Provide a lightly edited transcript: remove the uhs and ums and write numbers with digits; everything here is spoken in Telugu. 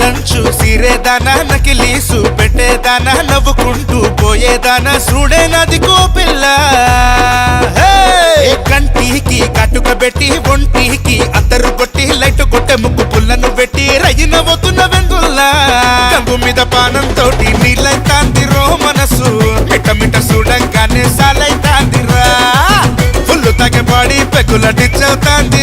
లంచు సిరేదానా నకిలీసు పెట్టేదానా నవ్వుకుంటూ పోయేదానా చూడే నది కోపిల్ల కంటికి కట్టుక పెట్టి ఒంటికి అద్దరు కొట్టి లైట్ కొట్టే ముక్కు పుల్లను పెట్టి రయ్యిన పోతున్న వెందుల్లా కంగు మీద పానంతో నీళ్ళైతాందిరో మనసు మిట్ట మిట్ట చూడంగానే సాలైతాందిరా ఫుల్లు తగ్గ పాడి పెక్కుల డిచ్చవుతాంది